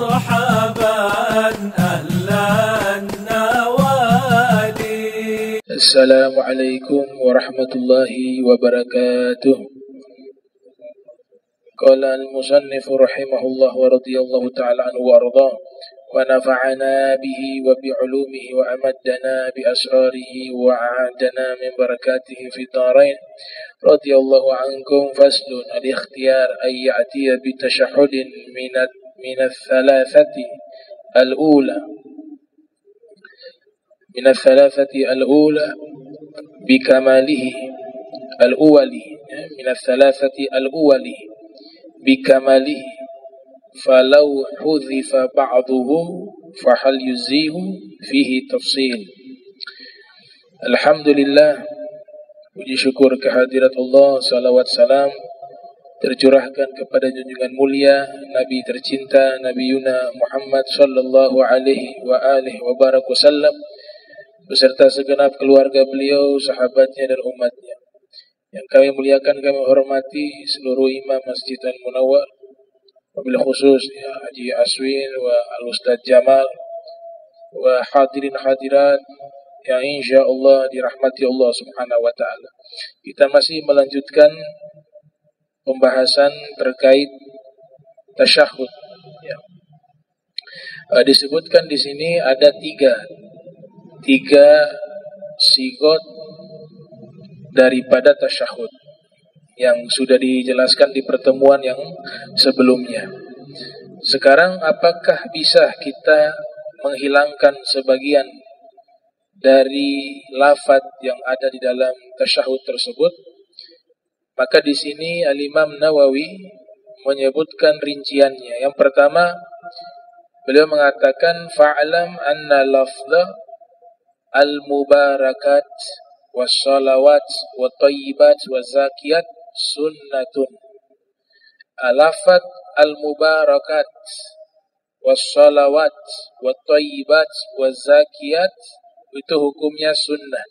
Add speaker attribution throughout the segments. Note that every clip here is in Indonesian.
Speaker 1: مرحبا أهلا النوادي.
Speaker 2: السلام عليكم ورحمة الله وبركاته. قال المصنف رحمه الله ورضي الله تعالى عنه وأرضاه ونفعنا به وبعلومه وأمدنا بأسراره وأعادنا من بركاته في الدارين. رضي الله عنكم. فصل: الاختيار أن يأتي بتشهد من الثلاثة الأولى بكماله من الثلاثة الأول بكماله، فلو حذف بعضه فهل يجزيه؟ فيه تفصيل. Alhamdulillah, puji syukur kehadirat Allah, salawat salam tercurahkan kepada junjungan mulia Nabi tercinta Nabi Yuna Muhammad sallallahu alaihi wa alihi wa barak wasallam beserta segenap keluarga beliau, sahabatnya dan umatnya. Yang kami muliakan, kami hormati seluruh imam Masjid Al-Munawwar, wabil khusus ya Haji Aswin wa Al-Ustaz Jamal wa hadirin hadirat yang insyaallah dirahmati Allah Subhanahu wa taala. Kita masih melanjutkan pembahasan terkait tasyahud ya. Disebutkan di sini ada tiga sigot daripada tasyahud yang sudah dijelaskan di pertemuan yang sebelumnya. Sekarang apakah bisa kita menghilangkan sebagian dari lafaz yang ada di dalam tasyahud tersebut? Maka di sini Al-Imam Nawawi menyebutkan rinciannya. Yang pertama, beliau mengatakan fa'lam anna lafza al-mubarakat was-salawat wat-thayyibat waz-zakiyat sunnatun. Lafaz al-mubarakat was-salawat wat-thayyibat waz-zakiyat itu hukumnya sunnah,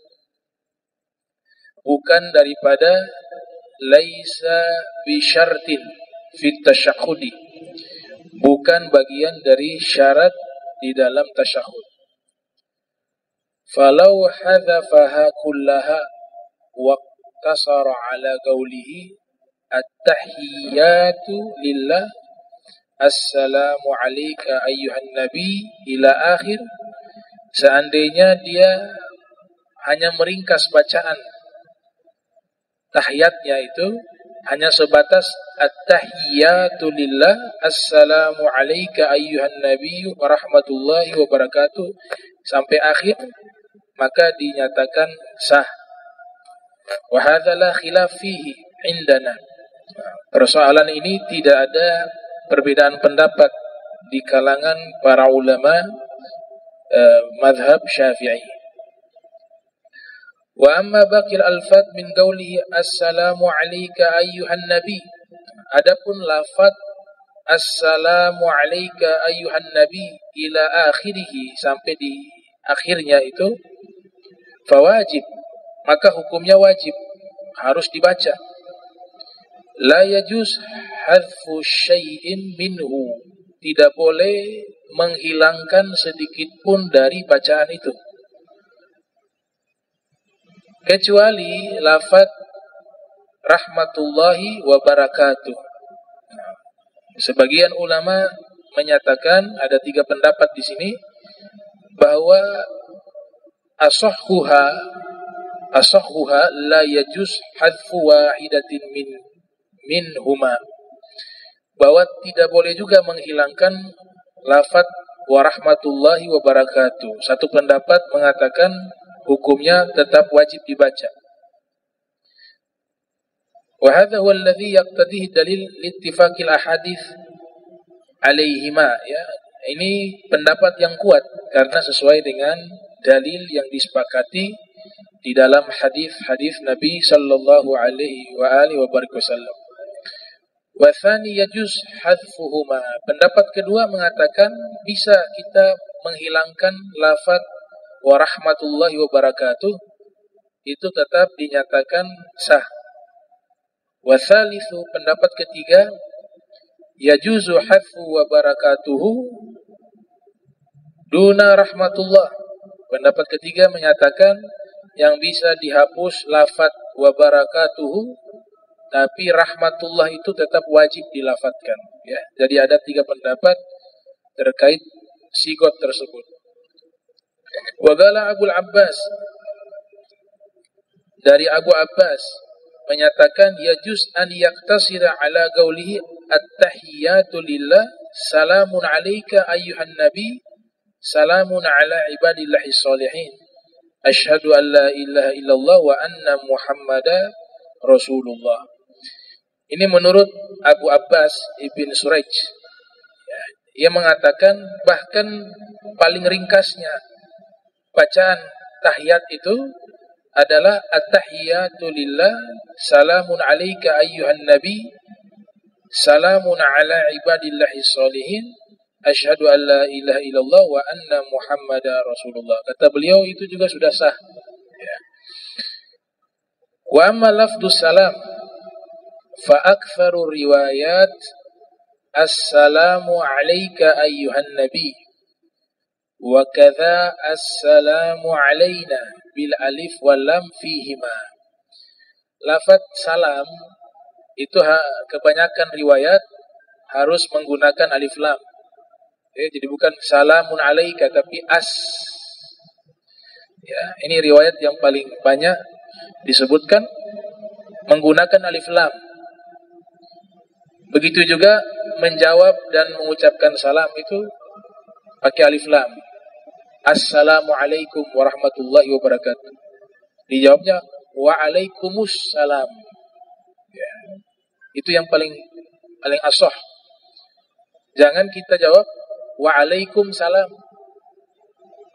Speaker 2: bukan daripada laisa bisyartin fit tasyahudi, bukan bagian dari syarat di dalam tasyahud. Falau hadzafaha kullaha wa qasara ala qawlihi at-tahiyyatu lillah assalamu alayka ayyuhan nabi ila akhir, seandainya dia hanya meringkas bacaan tahiyatnya itu hanya sebatas at-tahiyyatu lillah assalamu alayka ayyuhan nabi wa rahmatullahi wa barakatuh sampai akhir, maka dinyatakan sah. Wa hadza la khilaf fihi indana. Persoalan ini tidak ada perbedaan pendapat di kalangan para ulama madhab Syafi'i. Wa amma baqil alfat min qawlihi assalamu alayka ayyuhan nabi. Adapun lafaz assalamu alayka ayyuhan nabi ila akhirih sampai di akhirnya itu fawajib, maka hukumnya wajib, harus dibaca. La yajuz hadfu syai'in minhu, tidak boleh menghilangkan sedikit pun dari bacaan itu, kecuali lafaz rahmatullahi wa barakatuh. Sebagian ulama menyatakan, ada tiga pendapat di sini, bahwa asahhuha la yajuz hadfu wahidatin minhuma, bahwa tidak boleh juga menghilangkan lafaz wa rahmatullahi wa barakatuh. Satu pendapat mengatakan hukumnya tetap wajib dibaca. Wa hadha huwa alladhi yaqtadihi dalil ittifaqil ahadits alaihima, ya. Ini pendapat yang kuat karena sesuai dengan dalil yang disepakati di dalam hadis-hadis Nabi sallallahu alaihi wa alihi wasallam. Wa tsani yajuz hadfuhuma. Pendapat kedua mengatakan bisa kita menghilangkan lafaz wa rahmatullahi wa barakatuh, itu tetap dinyatakan sah. Wa tsalitsu, pendapat ketiga, yajuzu hadfu wa barakatuhu duna rahmatullah. Pendapat ketiga menyatakan yang bisa dihapus lafaz wa barakatuhu, tapi rahmatullah itu tetap wajib dilafadzkan. Ya, jadi ada 3 pendapat terkait sigot tersebut. Wa qala Abu Abbas, dari Abu Abbas menyatakan yajuz an yaktasira ala qaulihi at-tahiyyatu lillah salamun alayka ayyuhan nabi salamun ala ibadillahi sholihin asyhadu an la ilaha illallah wa anna muhammadar rasulullah. Ini menurut Abu Abbas Ibn Suraj. Ia mengatakan bahkan paling ringkasnya bacaan tahiyat itu adalah at-tahiyyatu lillah salamun alayka ayyuhan nabi salamun ala ibadillahi sholihin asyhadu an la ilaha illallah wa anna muhammadar rasulullah. Kata beliau itu juga sudah sah. Ya. Wa amma lafdus salam fa aktsaru riwayat assalamu alayka ayyuhan nabi wa kadza assalamu alayna bil alif wal lam fihima. Lafaz salam itu kebanyakan riwayat harus menggunakan alif lam. Jadi bukan salamun alaika tapi as. Ya, ini riwayat yang paling banyak disebutkan menggunakan alif lam. Begitu juga menjawab dan mengucapkan salam itu pakai alif lam. Assalamualaikum warahmatullahi wabarakatuh. Dijawabnya waalaikumsalam. Ya. Itu yang paling ashah. Jangan kita jawab waalaikumsalam.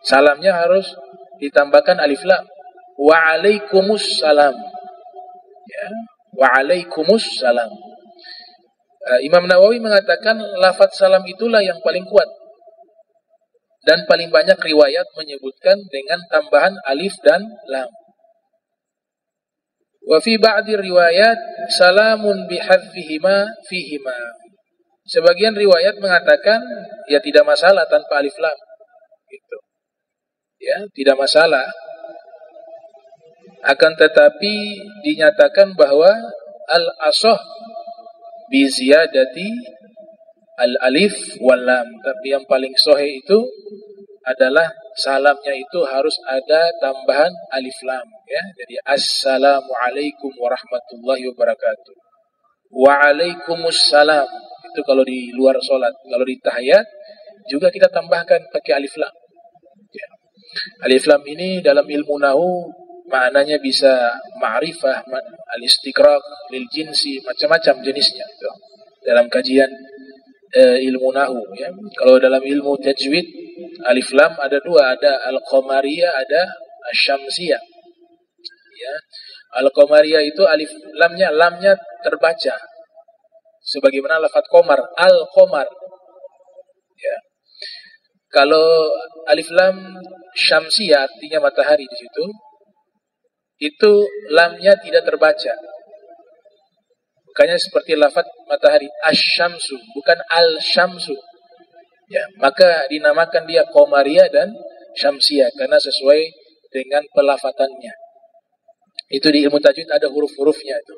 Speaker 2: Salamnya harus ditambahkan alif lam. Waalaikumsalam. Ya, waalaikumsalam. Imam Nawawi mengatakan lafaz salam itulah yang paling kuat dan paling banyak riwayat menyebutkan dengan tambahan alif dan lam. Wa fi ba'di riwayat salamun bihadzfihima fihima. Sebagian riwayat mengatakan ya tidak masalah tanpa alif lam. Gitu. Ya, tidak masalah. Akan tetapi dinyatakan bahwa al-ashah bi ziyadati al-alif wal lam. Tapi yang paling sahih itu adalah salamnya itu harus ada tambahan alif lam, ya. Jadi assalamualaikum warahmatullahi wabarakatuh. Waalaikumsalam. Itu kalau di luar salat. Kalau di tahiyat juga kita tambahkan pakai alif lam. Ya. Alif lam ini dalam ilmu nahwu maknanya bisa ma'rifah, al-istiqraq, lil jinsi, macam-macam jenisnya itu. Dalam kajian ilmu nahwu, ya. Kalau dalam ilmu tajwid alif lam ada 2, ada al-qamariyah, ada asy-syamsiyah. Ya. Al-qamariyah itu alif lamnya terbaca sebagaimana lafaz qamar, al-qamar. Ya. Kalau alif lam syamsiyah artinya matahari di situ, itu lamnya tidak terbaca. Bukannya seperti lafaz matahari asy-syamsu, bukan al-syamsu. Ya, maka dinamakan dia qamariyah dan syamsiyah karena sesuai dengan pelafatannya. Itu di ilmu tajwid ada huruf-hurufnya itu.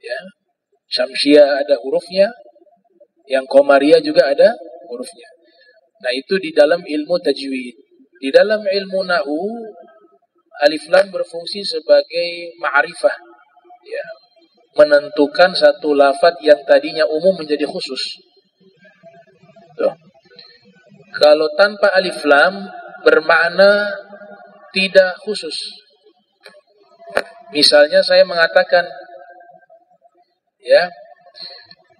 Speaker 2: Ya. Syamsiyah ada hurufnya, yang qamariyah juga ada hurufnya. Nah, itu di dalam ilmu tajwid. Di dalam ilmu nahwu alif lam berfungsi sebagai ma'rifah, ya, menentukan satu lafaz yang tadinya umum menjadi khusus. Tuh. Kalau tanpa alif lam bermakna tidak khusus. Misalnya saya mengatakan, ya,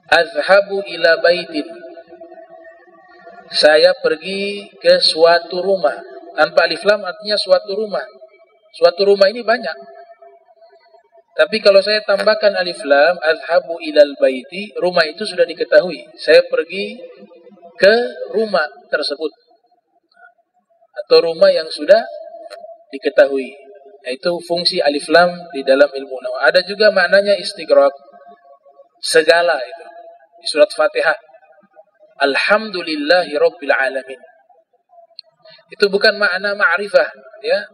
Speaker 2: azhabu ila baitin. Saya pergi ke suatu rumah. Tanpa alif lam artinya suatu rumah. Suatu rumah ini banyak. Tapi kalau saya tambahkan alif lam, azhabu ilal baiti, rumah itu sudah diketahui. Saya pergi ke rumah tersebut. Atau rumah yang sudah diketahui. Nah, itu fungsi alif lam di dalam ilmu nahwu. Ada juga maknanya istighraq. Segala itu. Di surat Fatihah. Alhamdulillahi Rabbil Alamin. Itu bukan makna ma'rifah, ya.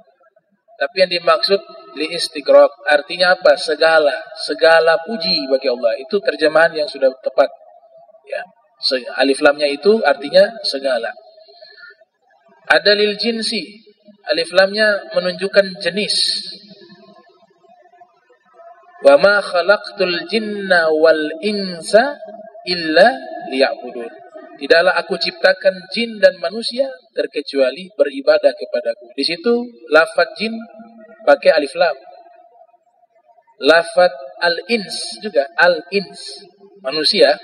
Speaker 2: Tapi yang dimaksud liistigraq, artinya apa? Segala puji bagi Allah. Itu terjemahan yang sudah tepat. Ya. Alif lamnya itu artinya segala. Ada lil jinsi. Alif lamnya menunjukkan jenis. Wa ma khalaqtul jinna wal insa illa liya'budun. Tidaklah aku ciptakan jin dan manusia terkecuali beribadah kepadaku. Di situ lafaz jin pakai alif lam. Lafaz al-ins juga, al-ins, manusia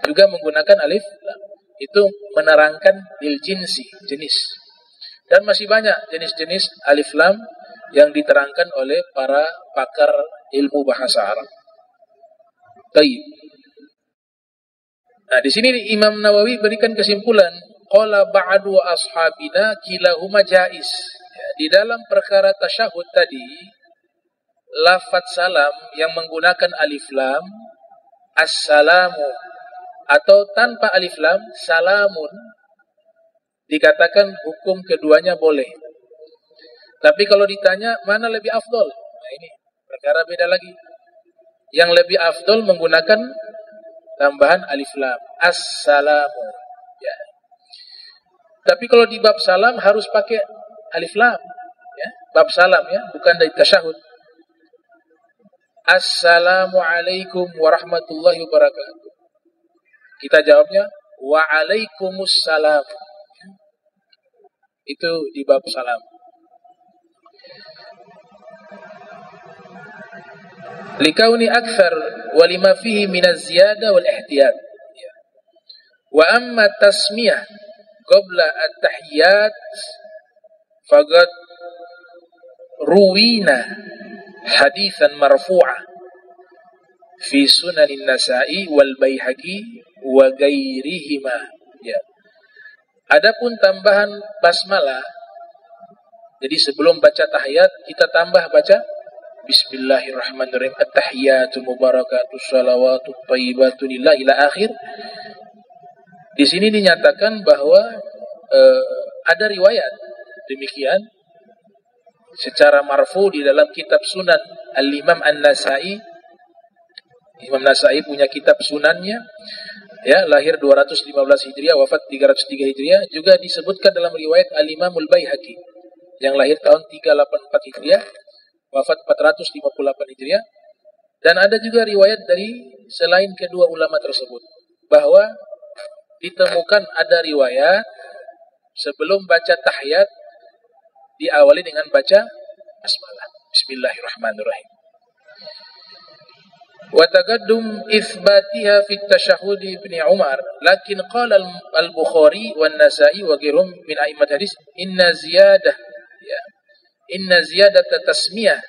Speaker 2: juga menggunakan alif lam. Itu menerangkan lil jinsi, jenis. Dan masih banyak jenis-jenis alif lam yang diterangkan oleh para pakar ilmu bahasa Arab. Baik. Nah, di sini Imam Nawawi berikan kesimpulan, qala ba'du ashabina kilahuma jaiz. Ya, di dalam perkara tasyahud tadi, lafaz salam yang menggunakan alif lam, assalamu, atau tanpa alif lam, salamun, dikatakan hukum keduanya boleh. Tapi kalau ditanya mana lebih afdol? Nah, ini perkara beda lagi. Yang lebih afdol menggunakan tambahan alif lam, assalamu. Ya. Tapi kalau di bab salam harus pakai alif lam. Ya. Bab salam, ya, bukan dari tasyahud. Assalamualaikum warahmatullahi wabarakatuh. Kita jawabnya waalaikumsalam. Itu di bab salam. Likauni akthar wa lima fihi min az-ziyada wal ihtiyat. Wa amma tasmiyah qabla at-tahiyyat faqad ruwina haditsan marfu'ah fi sunan an-Nasa'i wal Baihaqi wa ghairihima. Ya. Adapun tambahan basmalah, jadi sebelum baca tahiyat kita tambah baca Bismillahirrahmanirrahim. At-tahiyyatu mubarakatuh shalawatu thayyibatu lillah ila akhir. Di sini dinyatakan bahwa ada riwayat demikian secara marfu di dalam kitab Sunan Al-Imam An-Nasa'i. Imam Nasa'i punya kitab sunannya, ya, lahir 215 Hijriah, wafat 303 Hijriah. Juga disebutkan dalam riwayat Al-Imamul Baihaqi yang lahir tahun 384 Hijriah, wafat 458 Hijriah. Dan ada juga riwayat dari selain kedua ulama tersebut bahwa ditemukan ada riwayat sebelum baca tahiyat diawali dengan baca basmalah, Bismillahirrahmanirrahim. Wa taqaddum itsbatiha fi at-tashahhud Ibnu Umar, lakin qala al-Bukhari wan Nasa'i wa ghairuhum min a'immat hadis inna ziyadat tasmiyah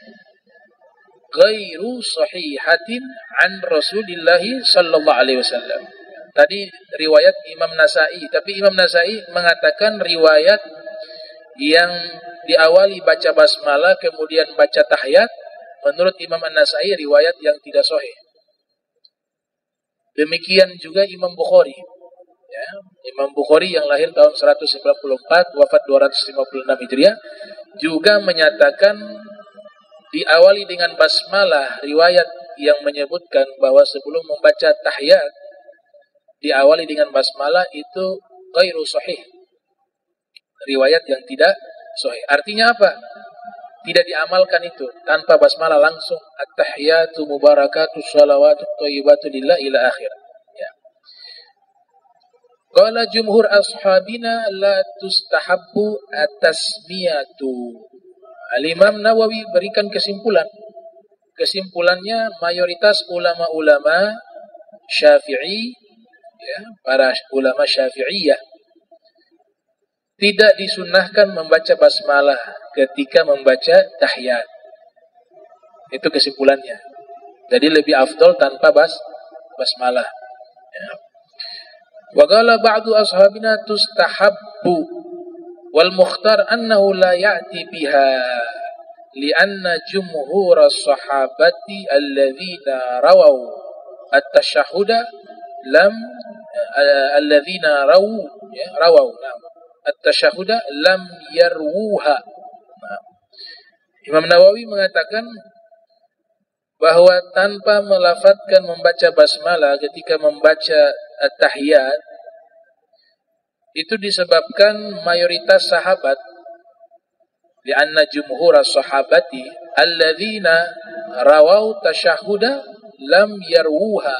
Speaker 2: ghairu sahihatin an Rasulillah sallallahu alaihi wasallam. Tadi riwayat Imam Nasa'i, tapi Imam Nasa'i mengatakan riwayat yang diawali baca basmalah kemudian baca tahiyat, menurut Imam An-Nasa'i riwayat yang tidak sahih. Demikian juga Imam Bukhari. Ya, Imam Bukhari yang lahir tahun 194, wafat 256 Hijriah, juga menyatakan diawali dengan basmalah, riwayat yang menyebutkan bahwa sebelum membaca tahiyat diawali dengan basmalah itu ghairu sahih. Riwayat yang tidak sahih. Artinya apa? Tidak diamalkan itu tanpa basmalah langsung at-tahiyatu mubarakatuh shalawatu thayyibatu lillah ila akhir. Ya. Qala jumhur ashabina la tustahabbu at-tasmiyatu. Al-Imam Nawawi berikan kesimpulan. Kesimpulannya mayoritas ulama-ulama Syafi'i, ya, para ulama Syafi'iyah tidak disunnahkan membaca basmalah ketika membaca tahiyat. Itu kesimpulannya. Jadi lebih afdol tanpa basmalah. Ya. Wa qala ba'du ashabina tustahabbu wal mukhtar annahu la ya'ti biha li'anna jumhur as-sahabati alladhina rawaw at-tashahhuda lam alladzina rawau at-tasyahuda lam yarwuha. Imam Nawawi mengatakan bahwa tanpa melafadzkan membaca basmalah ketika membaca at-tahiyat itu disebabkan mayoritas sahabat, li'anna jumhur as-sahabati alladzina rawau tasyahuda lam yarwuha.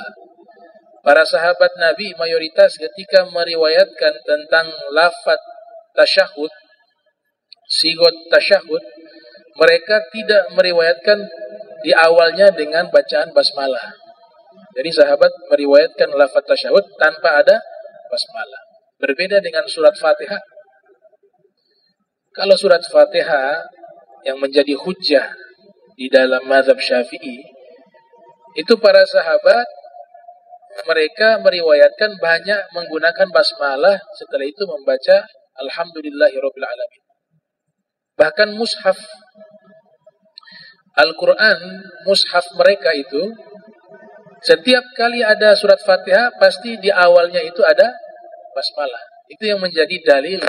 Speaker 2: Para sahabat Nabi mayoritas ketika meriwayatkan tentang lafaz tasyahud, sigot tasyahud, mereka tidak meriwayatkan di awalnya dengan bacaan basmalah. Jadi sahabat meriwayatkan lafaz tasyahud tanpa ada basmalah. Berbeda dengan surat Fatihah. Kalau surat Fatihah yang menjadi hujjah di dalam mazhab Syafi'i, itu para sahabat mereka meriwayatkan banyak menggunakan basmalah, setelah itu membaca alhamdulillahirabbil alamin. Bahkan mushaf Al-Quran, mushaf mereka itu setiap kali ada surat Fatihah pasti di awalnya itu ada basmalah. Itu yang menjadi dalil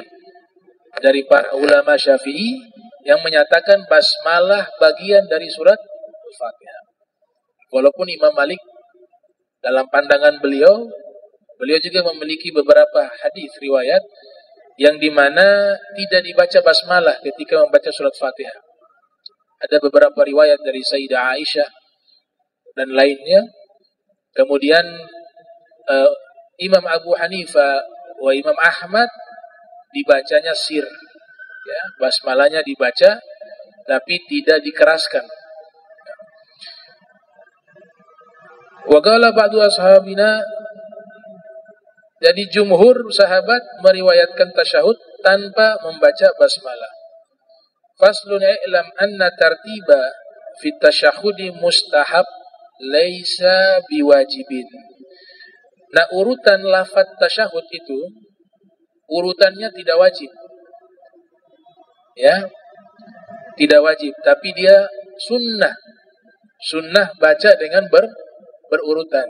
Speaker 2: dari para ulama Syafi'i yang menyatakan basmalah bagian dari surat Al-Fatihah. Walaupun Imam Malik dalam pandangan beliau juga memiliki beberapa hadis riwayat yang dimana tidak dibaca basmalah ketika membaca surat Fatihah. Ada beberapa riwayat dari Sayyidah Aisyah dan lainnya. Kemudian Imam Abu Hanifah wa Imam Ahmad dibacanya sir, ya, basmalahnya dibaca tapi tidak dikeraskan. Wa qala ba'du ashabina, jadi jumhur sahabat meriwayatkan tasyahud tanpa membaca basmalah. Faslun i'lam anna tartiba fi tasyahudi mustahab laisa biwajibin. Nah, urutan lafaz tasyahud itu urutannya tidak wajib. Ya. Tidak wajib, tapi dia sunnah. Sunnah baca dengan berurutan.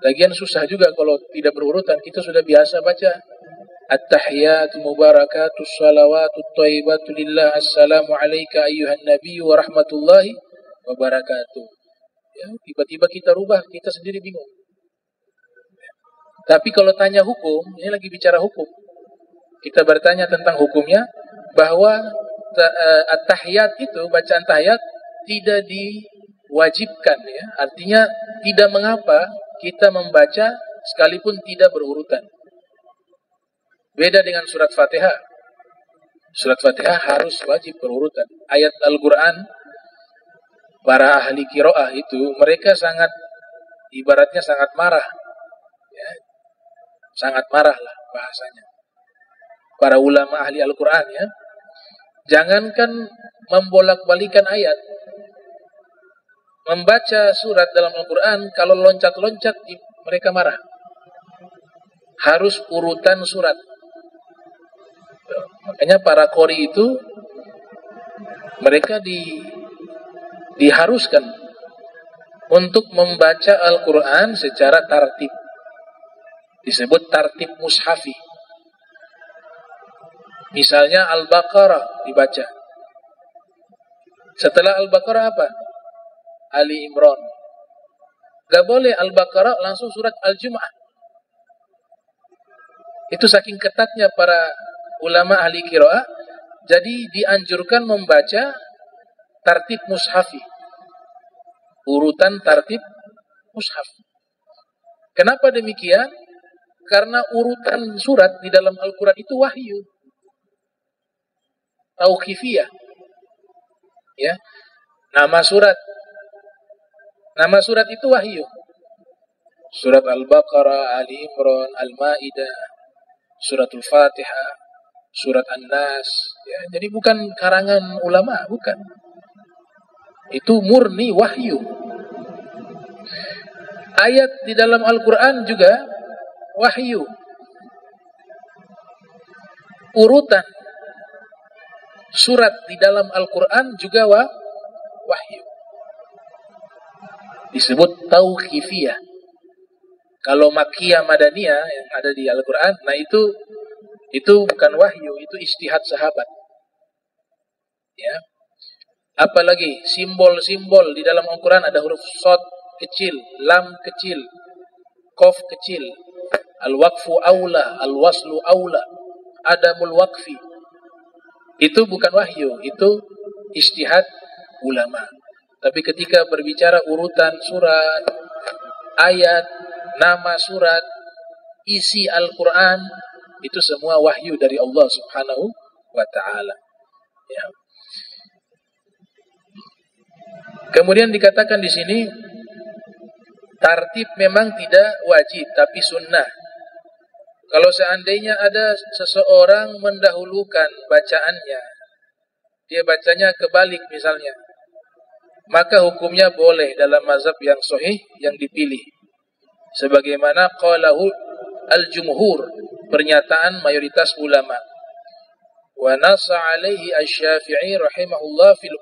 Speaker 2: Lagian susah juga kalau tidak berurutan. Kita sudah biasa baca at-tahiyatu mubarakatuh salawatut thayyibatu lillah assalamu alayka ayyuhan nabiyyu wa rahmatullahi wa barakatuh. Ya, tiba-tiba kita rubah, kita sendiri bingung. Tapi kalau tanya hukum, ini lagi bicara hukum. Kita bertanya tentang hukumnya bahwa at-tahiyat itu, bacaan tahiyat tidak diwajibkan, ya. Artinya tidak mengapa kita membaca sekalipun tidak berurutan. Beda dengan surat Fatihah. Surat Fatihah harus wajib berurutan. Ayat Al-Quran, para ahli qiraah itu, mereka sangat, ibaratnya sangat marah. Ya, sangat marah lah bahasanya. Para ulama ahli Al-Quran, ya. Jangankan membolak-balikan ayat. Membaca surat dalam Al-Quran, kalau loncat-loncat, mereka marah. Harus urutan surat. Makanya para qori itu mereka diharuskan untuk membaca Al-Quran secara tartib. Disebut tartib mushafi. Misalnya Al-Baqarah dibaca. Setelah Al-Baqarah apa? Ali Imran. Gak boleh Al-Baqarah langsung surat Al-Jum'ah. Itu saking ketatnya para ulama ahli qiraah, jadi dianjurkan membaca tartib mushafi. Urutan tartib mushaf. Kenapa demikian? Karena urutan surat di dalam Al-Quran itu wahyu. Tauqifiyah. Ya. Nama surat itu wahyu. Surat Al-Baqarah, Ali Imran, Al-Maidah, Suratul Fatihah, Surat An-Nas, ya, jadi bukan karangan ulama, bukan. Itu murni wahyu. Ayat di dalam Al-Quran juga wahyu. Urutan surat di dalam Al-Quran juga wahyu. Disebut tauqifiyah. Kalau Makkiyah Madaniyah yang ada di Al-Quran, nah itu bukan wahyu, itu ijtihad sahabat. Ya. Apalagi simbol-simbol di dalam Al-Quran ada huruf shad kecil, lam kecil, qaf kecil, al-waqfu aula, al-waslu aula, adamul waqfi. Itu bukan wahyu, itu ijtihad ulama. Tapi ketika berbicara urutan surat, ayat, nama surat, isi Al-Quran, itu semua wahyu dari Allah Subhanahu wa ta'ala. Ya. Kemudian dikatakan di sini tartib memang tidak wajib tapi sunnah. Kalau seandainya ada seseorang mendahulukan bacaannya, dia bacanya kebalik misalnya, maka hukumnya boleh dalam mazhab yang sahih yang dipilih. Sebagaimana qalahu al-jumhur, pernyataan mayoritas ulama. Wa nassa alaihi asy-Syafi'i rahimahullah fil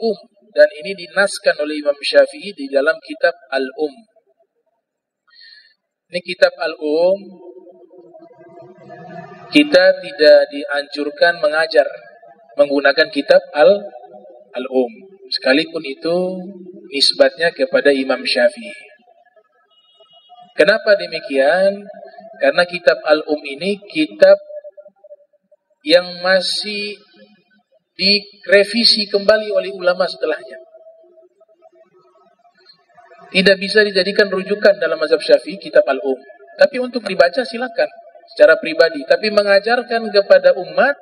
Speaker 2: dan ini dinaskan oleh Imam Syafi'i di dalam kitab Al-Um. Ini kitab Al-Um, kita tidak dianjurkan mengajar menggunakan kitab Al-Um. Sekalipun itu nisbatnya kepada Imam Syafi'i. Kenapa demikian? Karena kitab Al-Um ini kitab yang masih direvisi kembali oleh ulama setelahnya. Tidak bisa dijadikan rujukan dalam mazhab Syafi'i kitab Al-Um. Tapi untuk dibaca silakan secara pribadi. Tapi mengajarkan kepada umat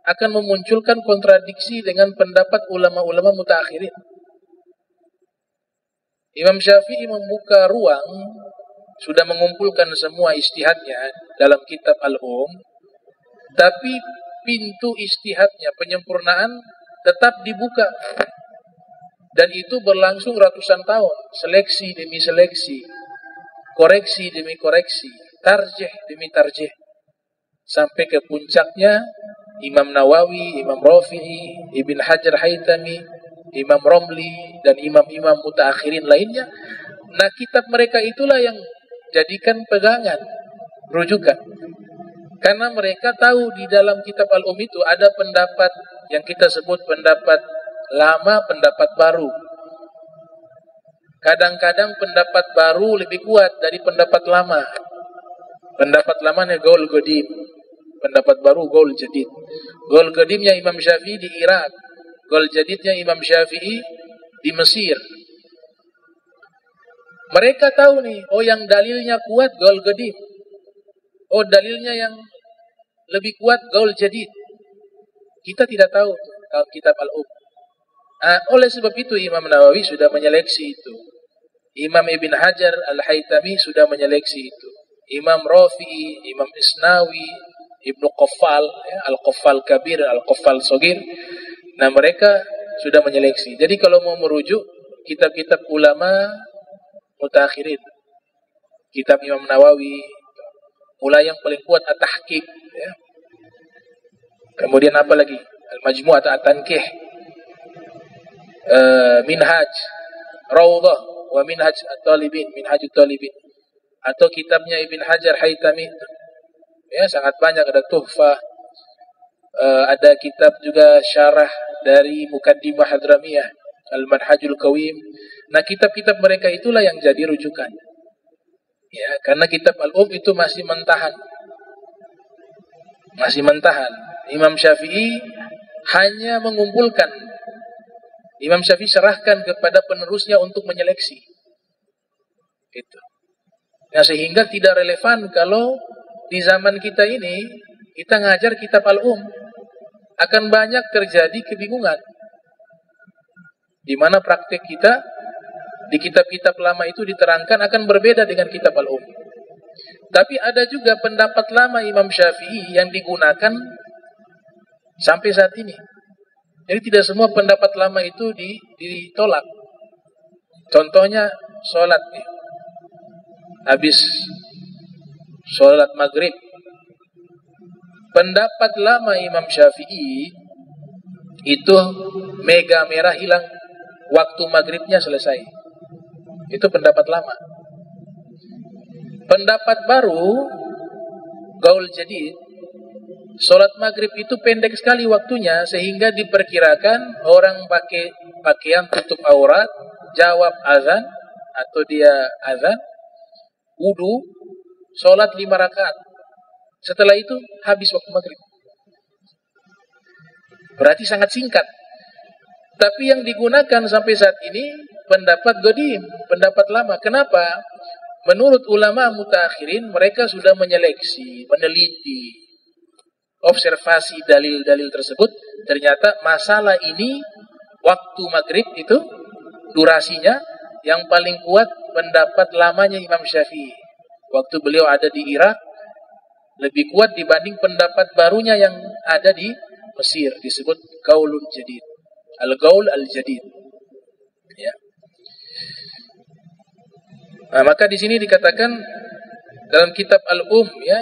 Speaker 2: akan memunculkan kontradiksi dengan pendapat ulama-ulama mutaakhirin. Imam Syafi'i membuka ruang, sudah mengumpulkan semua ijtihadnya dalam kitab Al-Um, tapi pintu ijtihadnya, penyempurnaan tetap dibuka. Dan itu berlangsung ratusan tahun, seleksi demi seleksi, koreksi demi koreksi, tarjih demi tarjih, sampai ke puncaknya Imam Nawawi, Imam Rafi'i, Ibn Hajar Haytami, Imam Romli, dan imam-imam mutaakhirin lainnya. Nah, kitab mereka itulah yang jadikan pegangan, rujukan. Karena mereka tahu di dalam kitab Al-Um itu ada pendapat yang kita sebut pendapat lama, pendapat baru. Kadang-kadang pendapat baru lebih kuat dari pendapat lama. Pendapat lamanya Gaul Qadim, pendapat baru Gaul Jadid. Gaul Qadimnya Imam Syafi'i di Irak, Gaul Jadidnya Imam Syafi'i di Mesir. Mereka tahu nih, oh yang dalilnya kuat Gaul Qadim, oh dalilnya yang lebih kuat Gaul Jadid. Kita tidak tahu dalam kitab Al-Um. Oleh sebab itu Imam Nawawi sudah menyeleksi itu. Imam Ibn Hajar Al-Haytami sudah menyeleksi itu. Imam Rafi'i, Imam Isnawi, Ibnu Qaffal, ya, Al-Qaffal Kabir, Al-Qaffal Sogir. Nah, mereka sudah menyeleksi. Jadi kalau mau merujuk kitab-kitab ulama mutakhirin, kitab Imam Nawawi, mulai yang paling kuat At-Tahqiq, ya. Kemudian apa lagi? Al-Majmu' atau At-Tankih, Minhaj, Rawdah wa Minhaj At-Talibin, Minhajut Talibin, atau kitabnya Ibn Hajar Haytami. Ya, sangat banyak, ada Tuhfah, ada kitab juga syarah dari Muqaddimah Hadramiyah, Al-Manhajul Qawim. Nah, kitab-kitab mereka itulah yang jadi rujukan. Ya, karena kitab Al-Um itu masih mentahan. Masih mentahan. Imam Syafi'i hanya mengumpulkan. Imam Syafi'i serahkan kepada penerusnya untuk menyeleksi. Gitu. Nah, sehingga tidak relevan kalau di zaman kita ini kita ngajar kitab Al-Um, akan banyak terjadi kebingungan. Di mana praktek kita di kitab-kitab lama itu diterangkan akan berbeda dengan kitab Al-Um. Tapi ada juga pendapat lama Imam Syafi'i yang digunakan sampai saat ini. Jadi tidak semua pendapat lama itu ditolak. Contohnya sholat nih. Habis sholat maghrib, pendapat lama Imam Syafi'i itu mega merah hilang, waktu maghribnya selesai. Itu pendapat lama. Pendapat baru, gaul jadid, sholat maghrib itu pendek sekali waktunya, sehingga diperkirakan orang pakai pakaian tutup aurat, jawab azan atau dia azan, wudu, sholat 5 rakaat. Setelah itu habis waktu maghrib. Berarti sangat singkat. Tapi yang digunakan sampai saat ini pendapat godim, pendapat lama. Kenapa? Menurut ulama mutakhirin, mereka sudah menyeleksi, meneliti, observasi dalil-dalil tersebut. Ternyata masalah ini waktu maghrib itu durasinya yang paling kuat pendapat lamanya Imam Syafi'i. Waktu beliau ada di Irak lebih kuat dibanding pendapat barunya yang ada di Mesir, disebut Gaulun Jadid, Al-Gaul Al-Jadid. Ya. Nah, maka di sini dikatakan dalam kitab Al-Um, ya,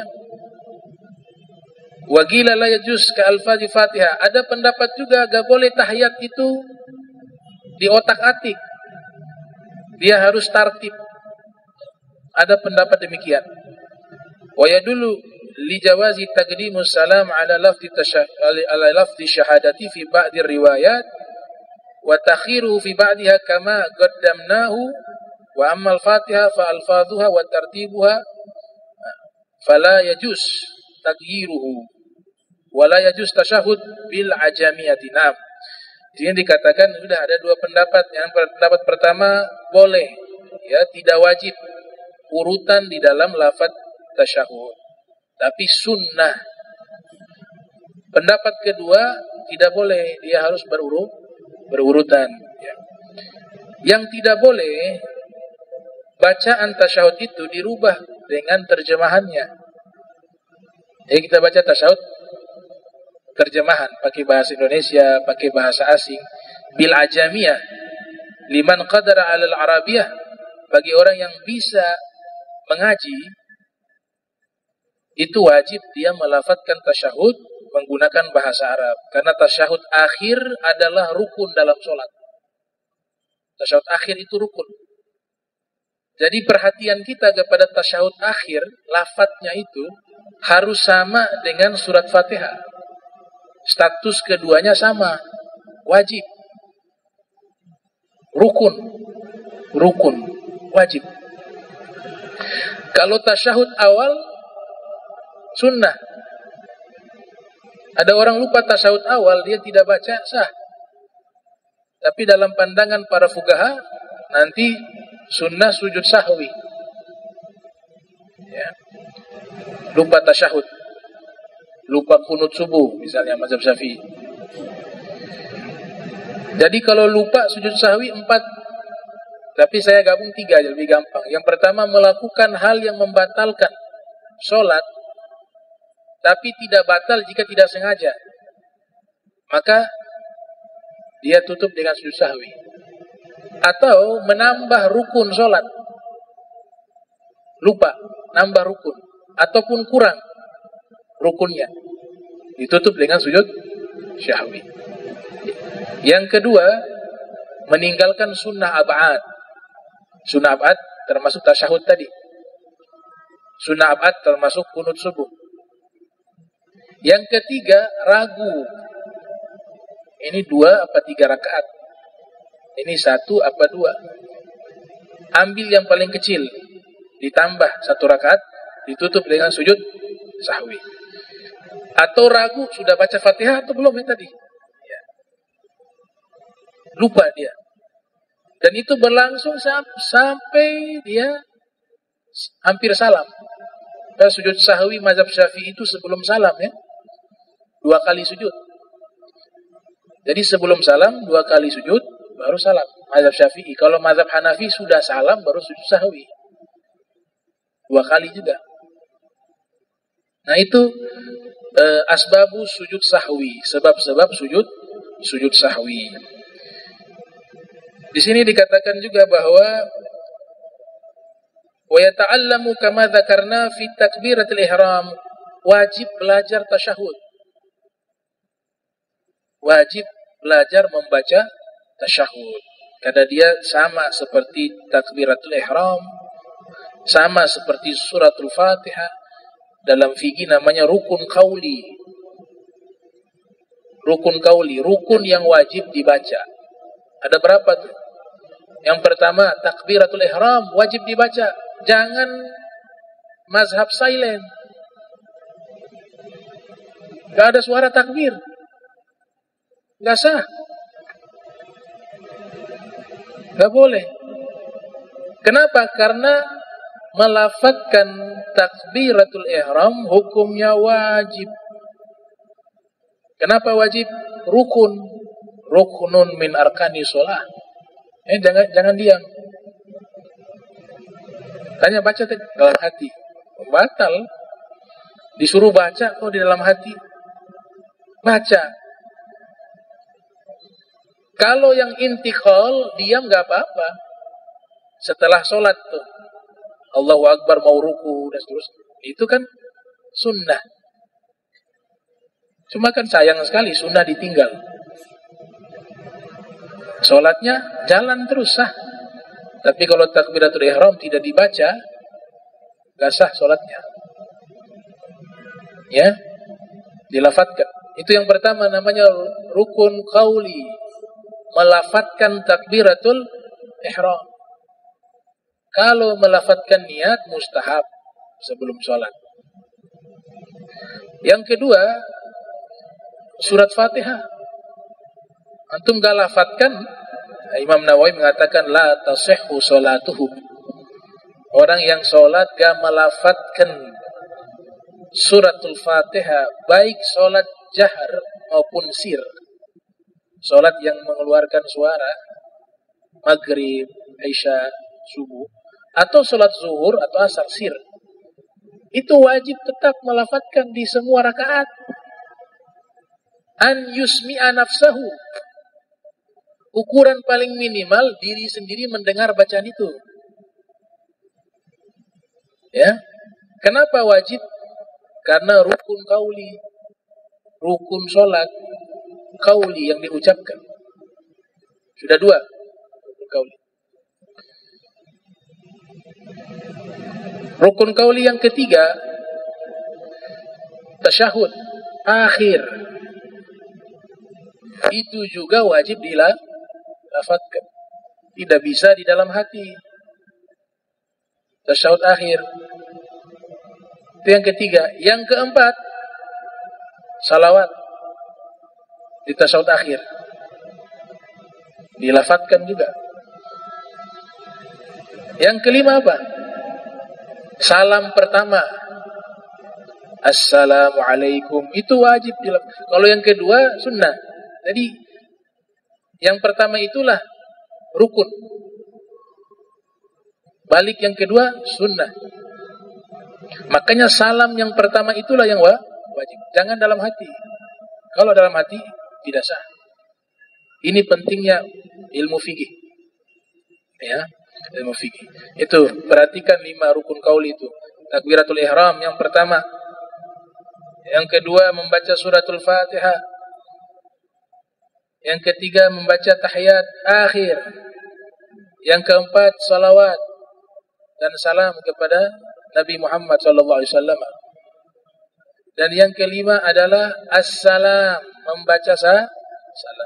Speaker 2: wagila la yajuz ka alfazi Fatihah. Ada pendapat juga gak boleh tahiyat itu di otak-atik. Dia harus tartib. Ada pendapat demikian. Wa yadullu li jawazi taqdimus salam ala lafzi syahadati fi ba'di riwayat wa takhiruhu fi ba'diha kama qaddamnahu wa ammal Fatihah fa alfazuha wa tartibuha fala yajuz taghyiruhu wa la yajuz tasyahhud bil ajamiyati. Nam. Di sini dikatakan sudah ada dua pendapat. Yang pendapat pertama boleh, ya, tidak wajib urutan di dalam lafaz tasyahud, tapi sunnah. Pendapat kedua tidak boleh, dia harus berurutan. Ya. Yang tidak boleh, bacaan tasyahud itu dirubah dengan terjemahannya. Jadi kita baca tasyahud terjemahan pakai bahasa Indonesia, pakai bahasa asing, bil ajamiyah liman qadara 'ala al-arabiyah, bagi orang yang bisa mengaji itu wajib dia melafadzkan tasyahud menggunakan bahasa Arab, karena tasyahud akhir adalah rukun dalam sholat. Tasyahud akhir itu rukun. Jadi perhatian kita kepada tasyahud akhir, lafadznya itu harus sama dengan surat Fatihah. Status keduanya sama, wajib, rukun, wajib. Kalau tasyahud awal sunnah. Ada orang lupa tasyahud awal, dia tidak baca, sah. Tapi dalam pandangan para fuqaha nanti sunnah sujud sahwi. Ya. Lupa tasyahud, lupa kunut subuh, misalnya mazhab Syafi'i. Jadi kalau lupa sujud sahwi 4, tapi saya gabung 3 aja lebih gampang. Yang pertama, melakukan hal yang membatalkan sholat, tapi tidak batal jika tidak sengaja, maka dia tutup dengan sujud sahwi. Atau menambah rukun sholat, lupa nambah rukun, ataupun kurang rukunnya, ditutup dengan sujud syahwi. Yang kedua, meninggalkan sunnah ab'ad. Sunnah ab'ad termasuk tasyahud tadi. Sunnah ab'ad termasuk kunut subuh. Yang ketiga, ragu. Ini 2 apa 3 rakaat? Ini 1 apa 2? Ambil yang paling kecil, ditambah 1 rakaat, ditutup dengan sujud sahwi. Atau ragu, sudah baca Fatihah atau belum ya tadi? Ya. Lupa dia. Dan itu berlangsung sampai dia hampir salam. Dan sujud sahwi mazhab Syafi'i itu sebelum salam, ya. 2 kali sujud. Jadi sebelum salam 2 kali sujud baru salam. Mazhab Syafi'i. Kalau mazhab Hanafi sudah salam baru sujud sahwi. 2 kali juga. Nah itu asbabu sujud sahwi, sebab-sebab sujud sahwi. Di sini dikatakan juga bahwa wa yata'allamu kama dzakarna fi takbiratul ihram, wajib belajar tasyahud. Wajib belajar membaca tasyahud, karena dia sama seperti takbiratul ihram, Sama seperti suratul Fatihah, dalam fikih namanya rukun qauli. Rukun qauli, rukun yang wajib dibaca. Ada berapa tuh? Yang pertama, takbiratul ihram wajib dibaca. Jangan mazhab silent. Gak ada suara takbir. Gak sah. Gak boleh. Kenapa? Karena melafadzkan takbiratul ihram hukumnya wajib. Kenapa wajib? Rukun. Rukunun min arkani sholah. Jangan diam. Tanya baca dalam hati. Batal. Disuruh baca kok di dalam hati. Baca. Kalau yang intiqal, diam gak apa-apa. Setelah sholat tuh. Allahu Akbar mau ruku dan seterusnya. Itu kan sunnah. Cuma kan sayang sekali sunnah ditinggal. Sholatnya jalan terus sah. Tapi kalau takbiratul ihram tidak dibaca, gak sah sholatnya. Ya, dilafadzkan. Itu yang pertama namanya rukun qauli. Melafadzkan takbiratul ihram. Kalau melafadzkan niat mustahab sebelum sholat. Yang kedua, surat Fatihah. Antum gak lafadzkan, Imam Nawawi mengatakan la tasihhu sholatuhu. Orang yang sholat gak melafadzkan suratul Fatihah, baik sholat jahar maupun sir. Sholat yang mengeluarkan suara, maghrib, isya, subuh, atau sholat zuhur atau asar sir, itu wajib tetap melafadzkan di semua rakaat. An yusmi'a nafsahu. Ukuran paling minimal diri sendiri mendengar bacaan itu. Ya. Kenapa wajib? Karena rukun qauli. Rukun sholat qauli yang diucapkan. Sudah dua rukun qauli. Rukun qauli yang ketiga, tasyahud akhir. Itu juga wajib dilafadzkan. Tidak bisa di dalam hati. Tasyahud akhir. Itu yang ketiga. Yang keempat, salawat di tasyahud akhir. Dilafadzkan juga. Yang kelima apa? Salam pertama. Assalamualaikum. Itu wajib dilafadzkan. Kalau yang kedua, sunnah. Jadi, yang pertama itulah rukun. Balik yang kedua, sunnah. Makanya salam yang pertama itulah yang wajib. Jangan dalam hati. Kalau dalam hati, tidak sah. Ini pentingnya ilmu fikih. Ya, ilmu fikih. Itu, perhatikan 5 rukun qauli itu. Takbiratul ihram yang pertama. Yang kedua, membaca suratul Fatihah. Yang ketiga, membaca tahiyat akhir. Yang keempat, salawat dan salam kepada Nabi Muhammad SAW. Dan yang kelima adalah assalam, membaca salam.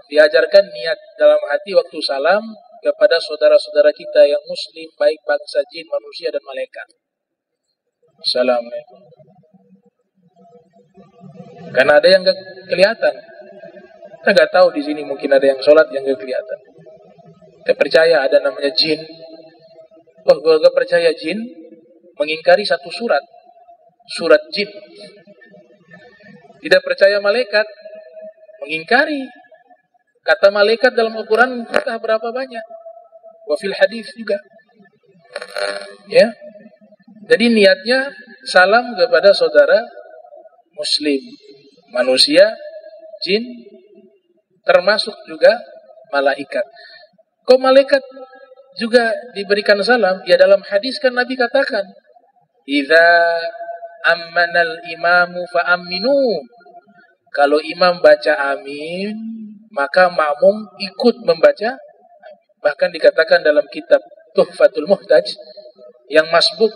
Speaker 2: Diajarkan niat dalam hati waktu salam kepada saudara-saudara kita yang muslim, baik bangsa jin, manusia, dan malaikat. Assalamualaikum. Karena ada yang gak kelihatan. Kita nggak tahu di sini mungkin ada yang sholat yang nggak kelihatan. Kita percaya ada namanya jin. Wah, gue gak percaya jin mengingkari satu surat jin. Tidak percaya malaikat mengingkari kata malaikat dalam Al-Quran entah berapa banyak. Wa fil hadis juga. Ya. Jadi niatnya salam kepada saudara muslim, manusia, jin, termasuk juga malaikat. Kok malaikat juga diberikan salam? Ya dalam hadis kan Nabi katakan, "Idza ammanal imamu fa aminu." Kalau imam baca amin, maka makmum ikut membaca. Bahkan dikatakan dalam kitab Tuhfatul Muhtaj, yang masbuk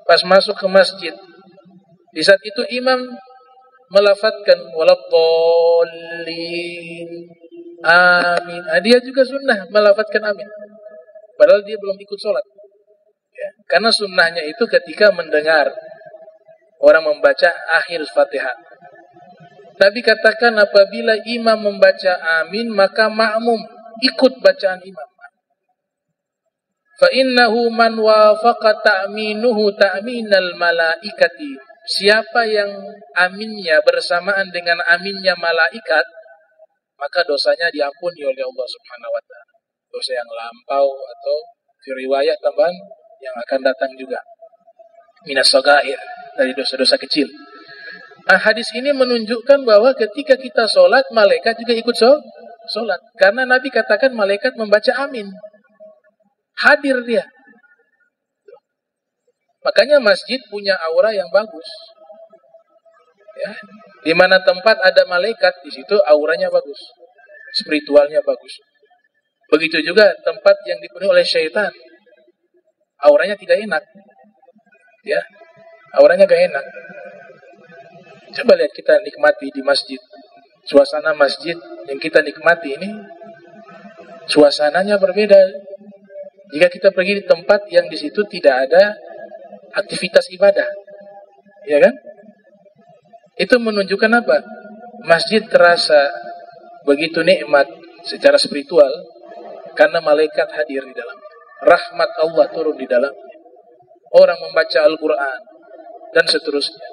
Speaker 2: pas masuk ke masjid. Di saat itu imam melafadzkan waladdallin, amin. Dia juga sunnah melafadzkan amin. Padahal dia belum ikut sholat. Ya. Karena sunnahnya itu ketika mendengar orang membaca akhir Fatihah. Nabi katakan apabila imam membaca amin, maka makmum ikut bacaan imam. Fa innahu man wafaqa ta'minuhu ta'minal malaikati. Siapa yang aminnya bersamaan dengan aminnya malaikat, maka dosanya diampuni oleh Allah Subhanahu wa taala. Dosa yang lampau atau fi riwayat tambahan yang akan datang juga. Minas shaghair, dari dosa-dosa kecil. Hadis ini menunjukkan bahwa ketika kita sholat, malaikat juga ikut sholat. Karena Nabi katakan malaikat membaca amin. Hadir dia. Makanya masjid punya aura yang bagus. Ya. Di mana tempat ada malaikat, di situ auranya bagus. Spiritualnya bagus. Begitu juga tempat yang dipenuhi oleh syaitan. Auranya tidak enak. Ya. Auranya gak enak. Coba lihat kita nikmati di masjid. Suasana masjid yang kita nikmati ini suasananya berbeda. Jika kita pergi di tempat yang di situ tidak ada aktivitas ibadah. Ya kan? Itu menunjukkan apa? Masjid terasa begitu nikmat secara spiritual karena malaikat hadir di dalam. Rahmat Allah turun di dalam. Orang membaca Al-Quran dan seterusnya.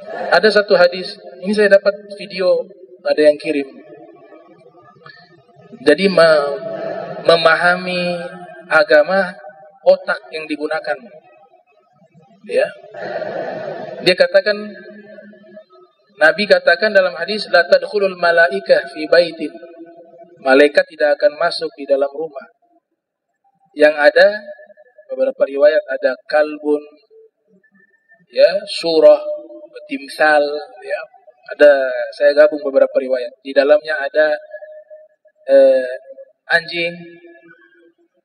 Speaker 2: Ada satu hadis, ini saya dapat video, ada yang kirim. Jadi memahami agama, otak yang digunakan. Ya. Dia katakan, Nabi katakan dalam hadis, la tadkhulul malaikah fi baitin. Malaikat tidak akan masuk di dalam rumah. Yang ada, beberapa riwayat ada kalbun, ya, surah, timsal, ya. Ada, saya gabung beberapa riwayat. Di dalamnya ada anjing,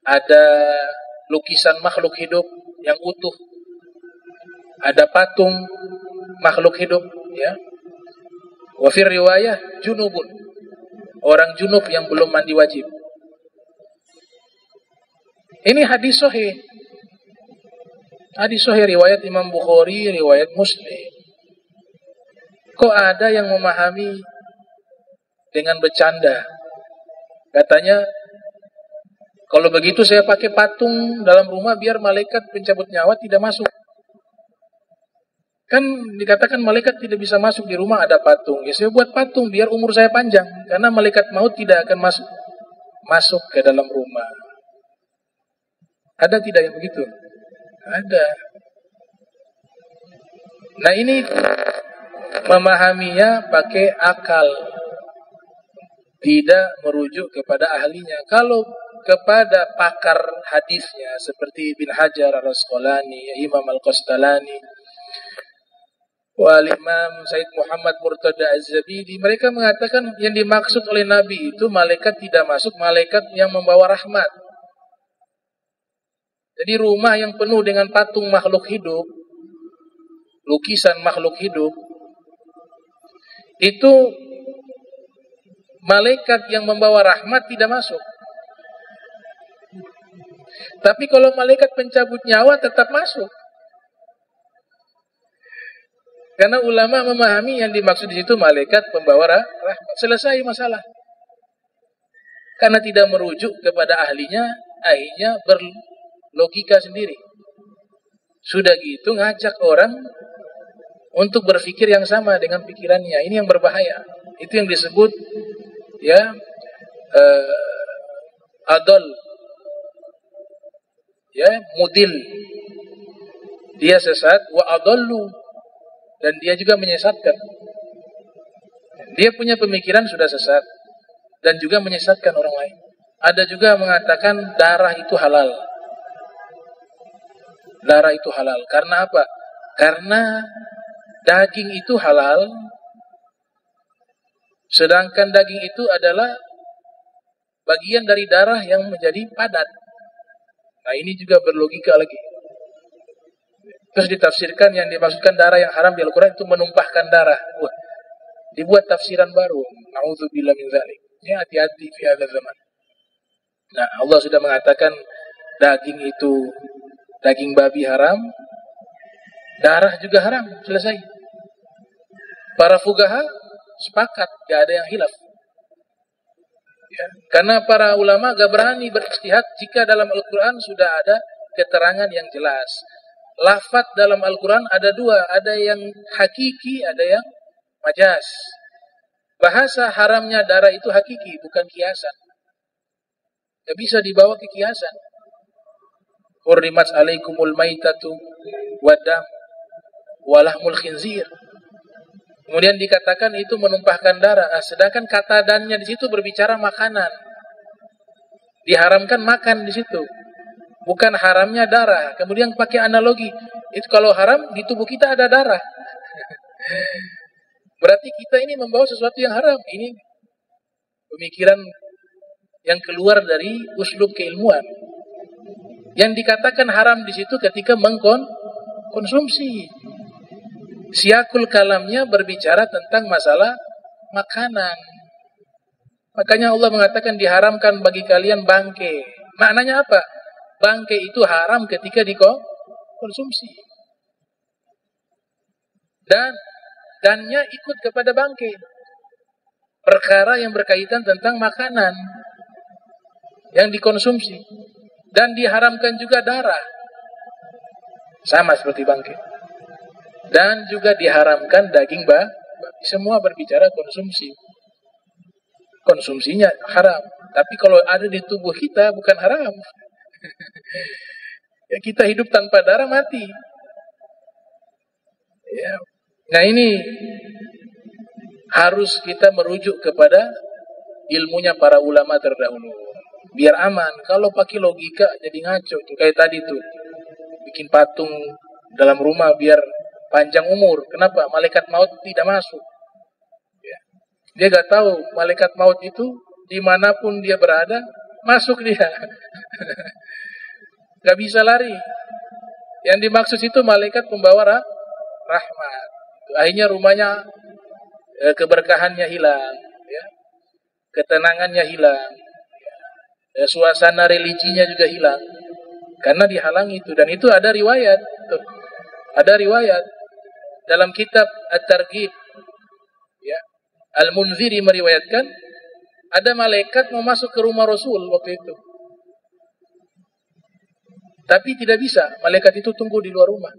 Speaker 2: ada lukisan makhluk hidup yang utuh, ada patung makhluk hidup, ya. Wa fi riwayah junubun, orang junub yang belum mandi wajib. Ini hadis sahih. Hadis sahih riwayat Imam Bukhari, riwayat Muslim. Kok ada yang memahami dengan bercanda? Katanya, kalau begitu saya pakai patung dalam rumah biar malaikat pencabut nyawa tidak masuk. Kan dikatakan malaikat tidak bisa masuk di rumah ada patung. Ya saya buat patung biar umur saya panjang. Karena malaikat maut tidak akan masuk ke dalam rumah. Ada tidak yang begitu? Ada. Nah ini memahaminya pakai akal, tidak merujuk kepada ahlinya. Kalau kepada pakar hadisnya seperti Ibn Hajar Al-Asqalani, Imam Al-Qastalani, Imam Said Muhammad Murtada Az-Zabidi, mereka mengatakan yang dimaksud oleh Nabi itu malaikat tidak masuk, malaikat yang membawa rahmat. Jadi rumah yang penuh dengan patung makhluk hidup, lukisan makhluk hidup, itu malaikat yang membawa rahmat tidak masuk. Tapi kalau malaikat pencabut nyawa tetap masuk. Karena ulama memahami yang dimaksud di situ malaikat pembawa rahmat. Selesai masalah. Karena tidak merujuk kepada ahlinya, akhirnya berlogika sendiri. Sudah gitu ngajak orang untuk berpikir yang sama dengan pikirannya. Ini yang berbahaya. Itu yang disebut ya adol, ya mudil. Dia sesat wa adallu, dan dia juga menyesatkan. Dia punya pemikiran sudah sesat dan juga menyesatkan orang lain. Ada juga mengatakan darah itu halal. Darah itu halal. Karena apa? Karena daging itu halal, sedangkan daging itu adalah bagian dari darah yang menjadi padat. Nah ini juga berlogika lagi. Terus ditafsirkan yang dimaksudkan darah yang haram di Al-Quran itu menumpahkan darah. Wah, dibuat tafsiran baru. Na'udzubillah min dzalik. Ya, hati-hati fi hadzal zaman. Nah, Allah sudah mengatakan daging itu daging babi haram, darah juga haram, selesai. Para fuqaha sepakat, tidak ada yang hilaf. Ya, karena para ulama gak berani berijtihad jika dalam Al-Quran sudah ada keterangan yang jelas. Lafaz dalam Al-Quran ada dua, ada yang hakiki, ada yang majaz. Bahasa haramnya darah itu hakiki, bukan kiasan. Gak bisa dibawa ke kiasan. Hurrimat alaikumul maitatu wadam walahmul khinzir. Kemudian dikatakan itu menumpahkan darah. Nah, sedangkan kata dannya di situ berbicara makanan. Diharamkan makan di situ. Bukan haramnya darah. Kemudian pakai analogi. Itu kalau haram di tubuh kita ada darah. Berarti kita ini membawa sesuatu yang haram. Ini pemikiran yang keluar dari uslub keilmuan. Yang dikatakan haram di situ ketika mengkonsumsi. Siakul kalamnya berbicara tentang masalah makanan. Makanya Allah mengatakan diharamkan bagi kalian bangke. Maknanya apa? Bangke itu haram ketika dikonsumsi. Dannya ikut kepada bangke. Perkara yang berkaitan tentang makanan yang dikonsumsi. Dan diharamkan juga darah. Sama seperti bangke. Dan juga diharamkan daging babi. Semua berbicara konsumsi. Konsumsinya haram. Tapi kalau ada di tubuh kita bukan haram. Ya, kita hidup tanpa darah mati. Ya. Nah ini harus kita merujuk kepada ilmunya para ulama terdahulu. Biar aman. Kalau pakai logika jadi ngaco. Kayak tadi tuh. Bikin patung dalam rumah biar panjang umur. Kenapa? Malaikat maut tidak masuk. Ya. Dia gak tahu malaikat maut itu dimanapun dia berada, masuk dia. Gak bisa lari. Yang dimaksud itu malaikat pembawa rahmat. Akhirnya rumahnya keberkahannya hilang. Ya. Ketenangannya hilang. Ya. Suasana religinya juga hilang. Karena dihalangi itu. Dan itu ada riwayat. Tuh. Ada riwayat. Dalam kitab At-Targhib, ya, Al-Munziri meriwayatkan, ada malaikat mau masuk ke rumah Rasul waktu itu. Tapi tidak bisa, malaikat itu tunggu di luar rumah.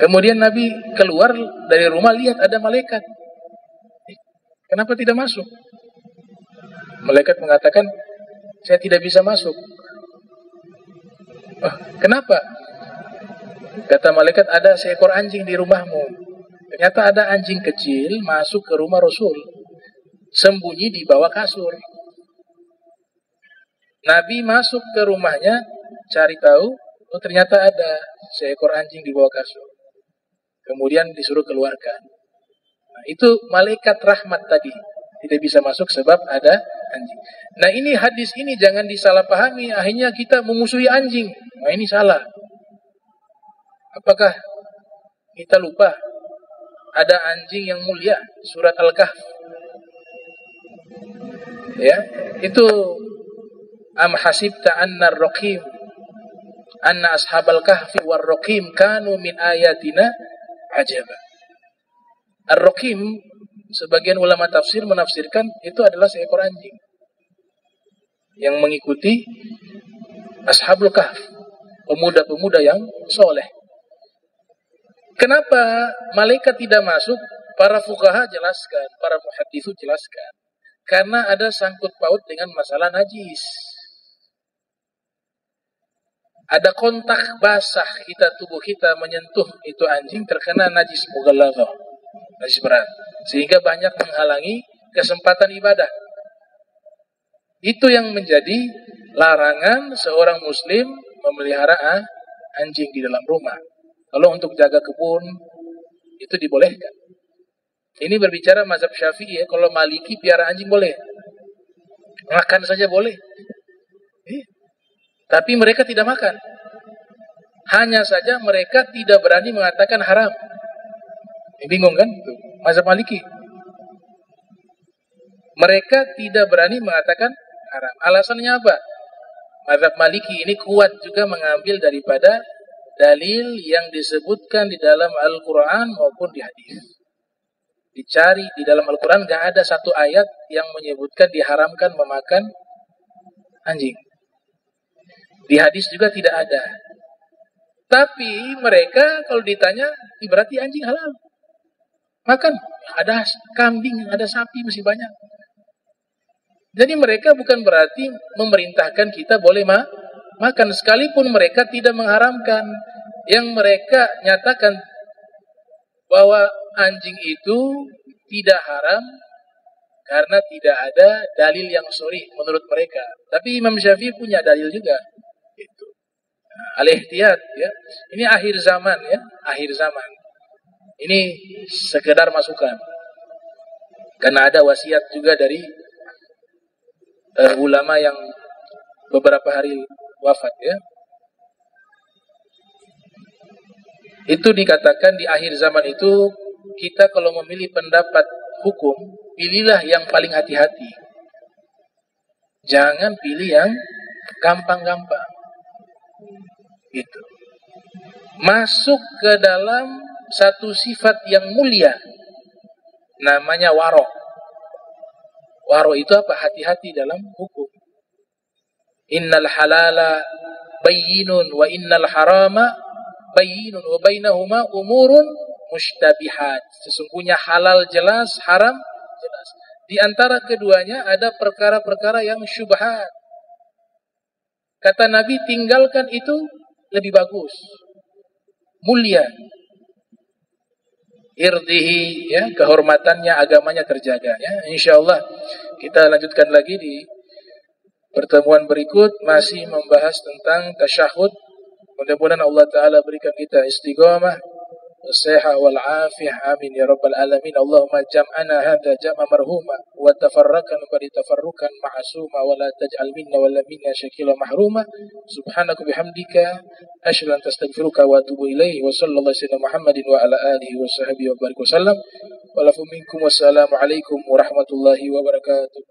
Speaker 2: Kemudian Nabi keluar dari rumah, lihat ada malaikat. Kenapa tidak masuk? Malaikat mengatakan, saya tidak bisa masuk. Oh, kenapa? Kata malaikat, ada seekor anjing di rumahmu. Ternyata ada anjing kecil masuk ke rumah Rasul. Sembunyi di bawah kasur. Nabi masuk ke rumahnya, cari tahu, oh ternyata ada seekor anjing di bawah kasur. Kemudian disuruh keluarkan. Nah, itu malaikat rahmat tadi. Tidak bisa masuk sebab ada anjing. Nah ini hadis ini jangan disalahpahami. Akhirnya kita memusuhi anjing. Nah ini salah. Apakah kita lupa ada anjing yang mulia, surat Al-Kahf. Ya, itu am hasibta anna ar-raqim anna ashabal kahfi war-raqim kanu min ayatina ajaba. Ar-raqim sebagian ulama tafsir menafsirkan itu adalah seekor anjing yang mengikuti ashabul kahf, pemuda-pemuda yang soleh. Kenapa malaikat tidak masuk? Para fuqaha jelaskan, para muhadditsu jelaskan. Karena ada sangkut paut dengan masalah najis. Ada kontak basah tubuh kita menyentuh itu anjing terkena najis mughalladhah, najis berat. Sehingga banyak menghalangi kesempatan ibadah. Itu yang menjadi larangan seorang muslim memelihara anjing di dalam rumah. Kalau untuk jaga kebun, itu dibolehkan. Ini berbicara mazhab Syafi'i ya. Kalau Maliki piara anjing boleh. Makan saja boleh. Tapi mereka tidak makan. Hanya saja mereka tidak berani mengatakan haram. Bingung kan? Mazhab Maliki. Mereka tidak berani mengatakan haram. Alasannya apa? Mazhab Maliki ini kuat juga mengambil daripada dalil yang disebutkan di dalam Al-Quran maupun di hadis. Dicari di dalam Al-Quran gak ada satu ayat yang menyebutkan diharamkan memakan anjing. Di hadis juga tidak ada. Tapi mereka kalau ditanya, berarti anjing halal. Makan, ada kambing, ada sapi, masih banyak. Jadi mereka bukan berarti memerintahkan kita boleh makan. Sekalipun mereka tidak mengharamkan. Yang mereka nyatakan bahwa anjing itu tidak haram karena tidak ada dalil yang sharih menurut mereka. Tapi Imam Syafi'i punya dalil juga. Itu. Al-ihtiyat ya. Ini akhir zaman ya, akhir zaman. Ini sekedar masukan. Karena ada wasiat juga dari ulama yang beberapa hari wafat ya. Itu dikatakan di akhir zaman itu kita kalau memilih pendapat hukum, pilihlah yang paling hati-hati. Jangan pilih yang gampang-gampang. Gitu. Masuk ke dalam satu sifat yang mulia. Namanya waro. Waro itu apa? Hati-hati dalam hukum. Innal halala bayyinun wa innal harama bayyinun wa bainahuma umurun mushtabihat. Sesungguhnya halal jelas, haram jelas. Di antara keduanya ada perkara-perkara yang syubhat. Kata Nabi, tinggalkan itu lebih bagus. Mulia. Irdihi, ya, kehormatannya, agamanya terjaga. Ya, insyaallah kita lanjutkan lagi di pertemuan berikut, masih membahas tentang tasyahud. Mudah-mudahan Allah Ta'ala berikan kita istiqamah, sehat wal afiyah, amin ya rabbal alamin. Allahumma jam'ana hadha jam'a marhuma wa tafarrakan bari tafarrukan ma'asuma wa la taj'al minna wa la minna syakila mahruma. Subhanaka bihamdika asyhadu an astaghfiruka wa atubu ilaihi wa sallallahu alaihi Muhammadin wa ala alihi wa sahbihi wa barik wasallam. Wa lafu minkum wassalamu alaikum warahmatullahi wabarakatuh.